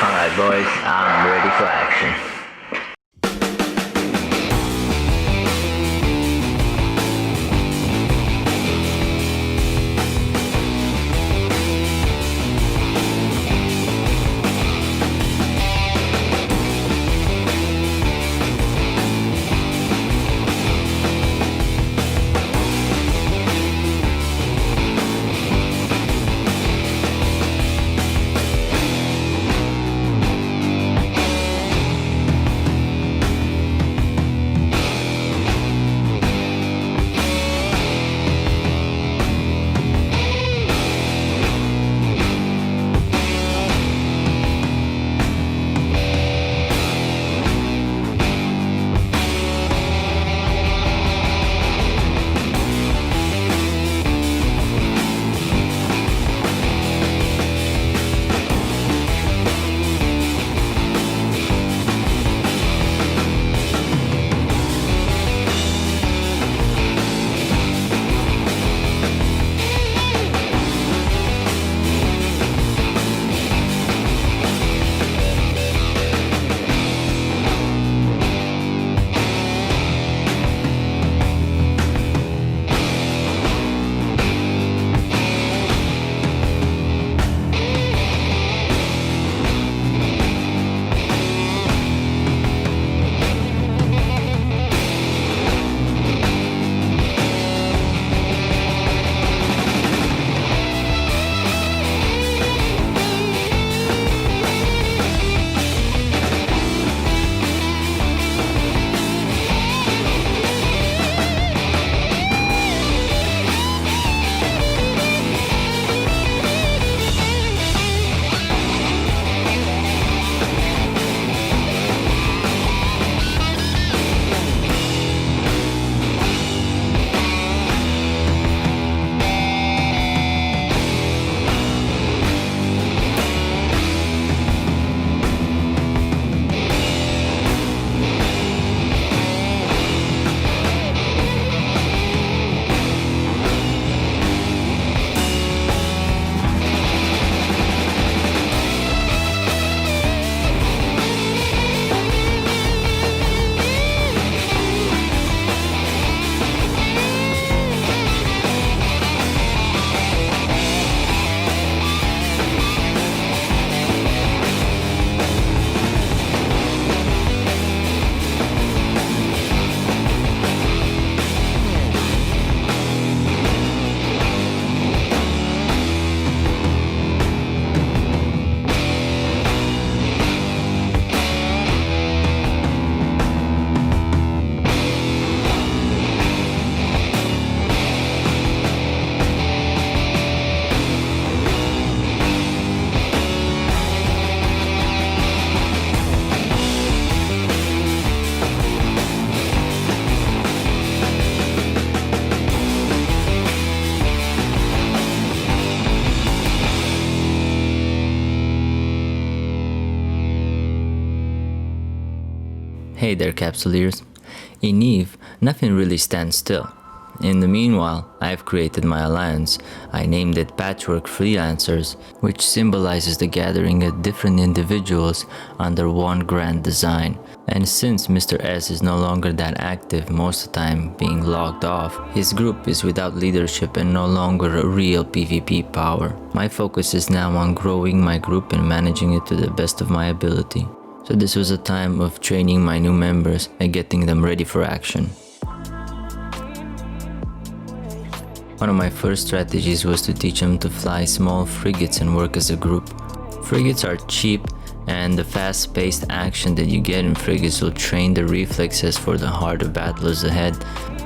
Alright boys, I'm ready for action. Hey there, Capsuleers. In Eve, nothing really stands still. In the meanwhile, I've created my alliance. I named it Patchwork Freelancers, which symbolizes the gathering of different individuals under one grand design. And since Mr. S is no longer that active, most of the time being logged off, his group is without leadership and no longer a real PvP power. My focus is now on growing my group and managing it to the best of my ability. So this was a time of training my new members and getting them ready for action. One of my first strategies was to teach them to fly small frigates and work as a group. Frigates are cheap, and the fast-paced action that you get in frigates will train the reflexes for the harder battles ahead.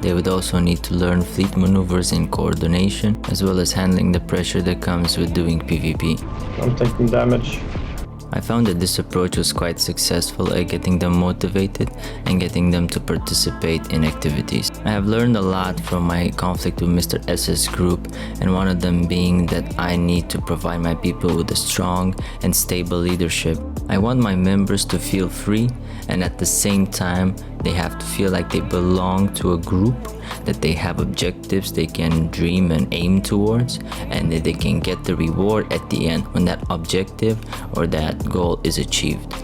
They would also need to learn fleet maneuvers and coordination, as well as handling the pressure that comes with doing PvP. I'm taking damage. I found that this approach was quite successful at getting them motivated and getting them to participate in activities. I have learned a lot from my conflict with Mr. S's group, and one of them being that I need to provide my people with a strong and stable leadership. I want my members to feel free, and at the same time they have to feel like they belong to a group that they have objectives they can dream and aim towards, and that they can get the reward at the end when that objective or that goal is achieved.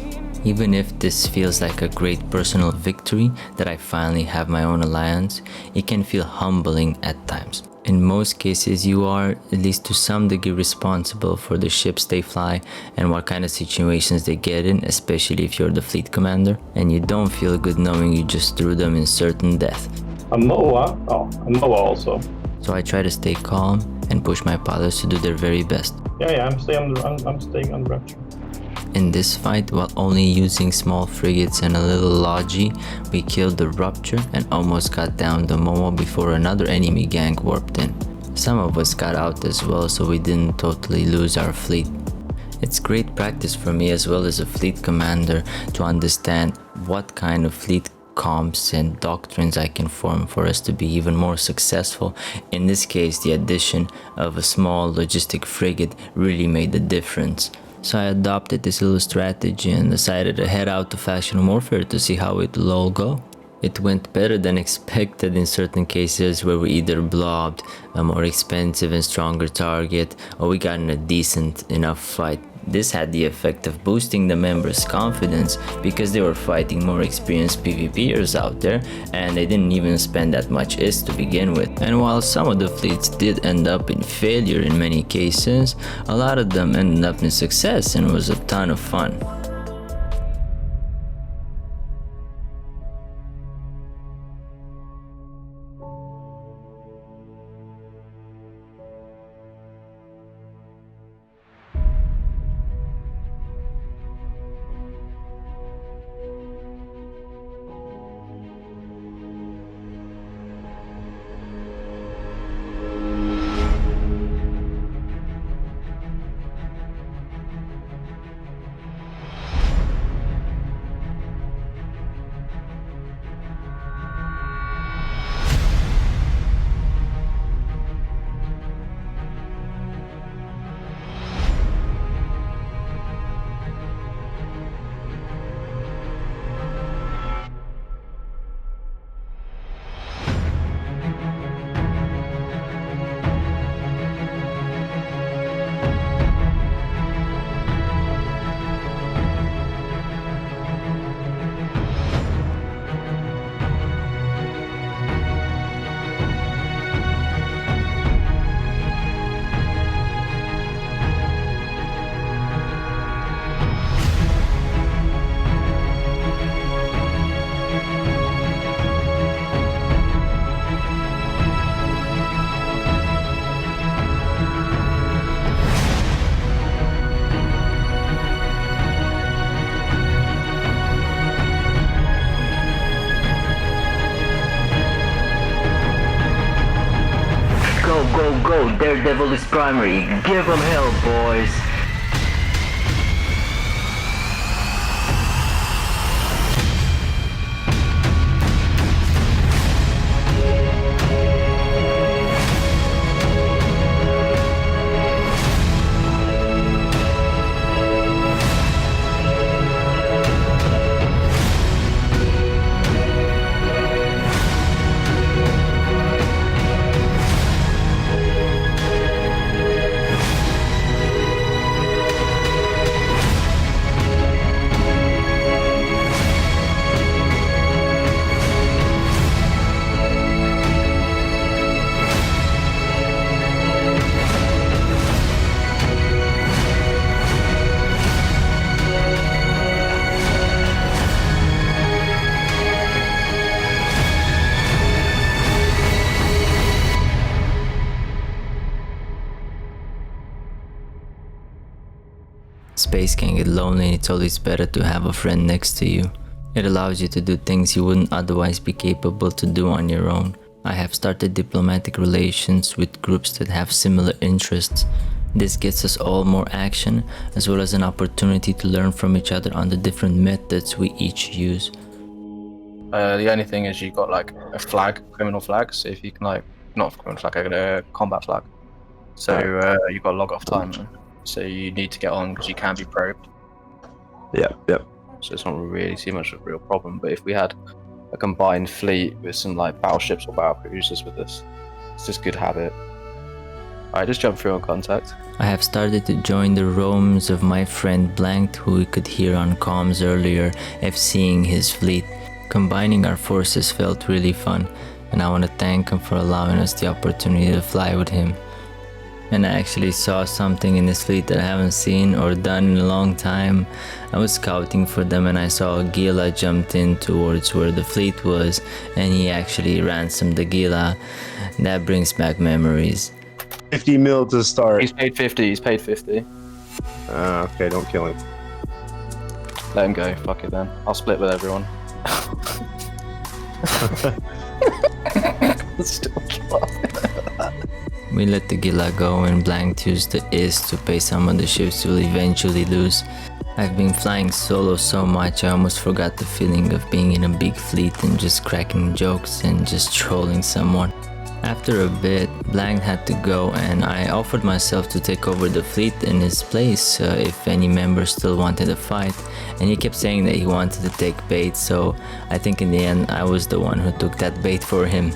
Even if this feels like a great personal victory that I finally have my own alliance, it can feel humbling at times. In most cases, you are, at least to some degree, responsible for the ships they fly and what kind of situations they get in, especially if you're the fleet commander, and you don't feel good knowing you just threw them in certain death. A MOA? Oh, a MOA also. So I try to stay calm and push my pilots to do their very best. Yeah, I'm staying on Rapture. In this fight, while only using small frigates and a little logi, we killed the Rupture and almost got down the Momo before another enemy gang warped in. Some of us got out as well, so we didn't totally lose our fleet. It's great practice for me as well as a fleet commander to understand what kind of fleet comps and doctrines I can form for us to be even more successful. In this case, the addition of a small logistic frigate really made the difference. So I adopted this little strategy and decided to head out to Faction Warfare to see how it will all go. It went better than expected in certain cases where we either blobbed a more expensive and stronger target or we got in a decent enough fight. This had the effect of boosting the members' confidence because they were fighting more experienced PvPers out there and they didn't even spend that much IS to begin with. And while some of the fleets did end up in failure in many cases, a lot of them ended up in success and it was a ton of fun. Go, Daredevil is primary. Give them hell, boys. Space can get lonely and it's always better to have a friend next to you. It allows you to do things you wouldn't otherwise be capable to do on your own. I have started diplomatic relations with groups that have similar interests. This gets us all more action, as well as an opportunity to learn from each other on the different methods we each use. The only thing is you got like a flag, criminal flag, so if you can like, not a criminal flag, a combat flag. So you've got log off time, so you need to get on because you can be probed. Yep. So it's not really too much of a real problem, but if we had a combined fleet with some like battleships or battle cruisers with this. It's just good habit. Alright, just jump through on contact. I have started to join the roams of my friend Blanked, who we could hear on comms earlier, seeing his fleet. Combining our forces felt really fun, and I want to thank him for allowing us the opportunity to fly with him. And I actually saw something in his fleet that I haven't seen or done in a long time. I was scouting for them and I saw a Gila jumped in towards where the fleet was, and he actually ransomed the Gila. That brings back memories. 50 mil to start. He's paid 50, he's paid 50. Okay, don't kill him. Let him go, fuck it then. I'll split with everyone. Still We let the Gila go and Blanked used the Is to pay some of the ships we'll eventually lose. I've been flying solo so much I almost forgot the feeling of being in a big fleet and just cracking jokes and just trolling someone. After a bit, Blanked had to go and I offered myself to take over the fleet in his place if any members still wanted to fight, and he kept saying that he wanted to take bait, so I think in the end I was the one who took that bait for him.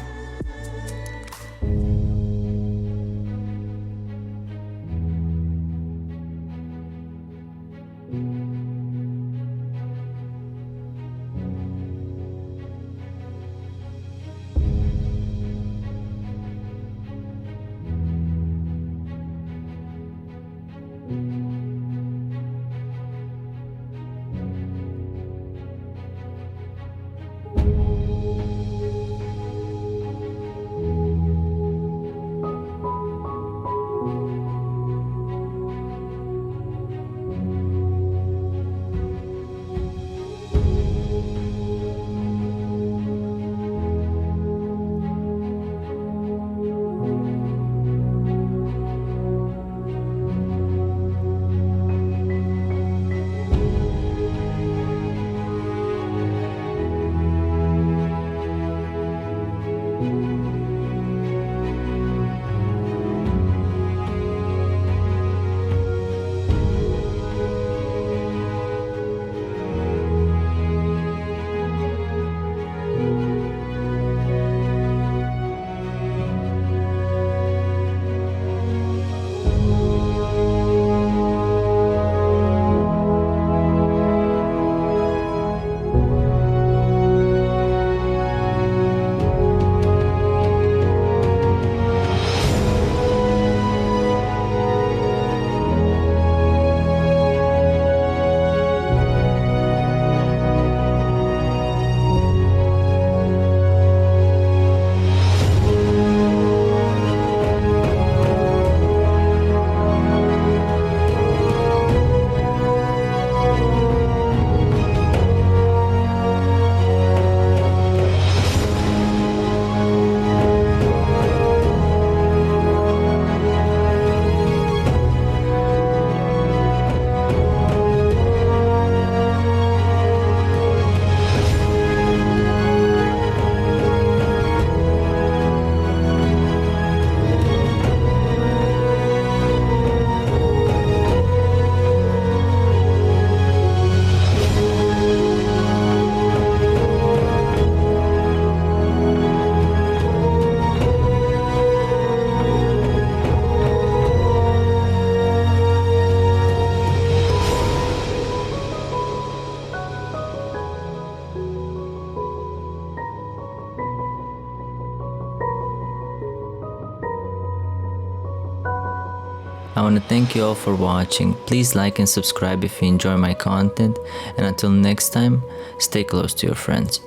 I want to thank you all for watching. Please like and subscribe if you enjoy my content, and until next time, stay close to your friends.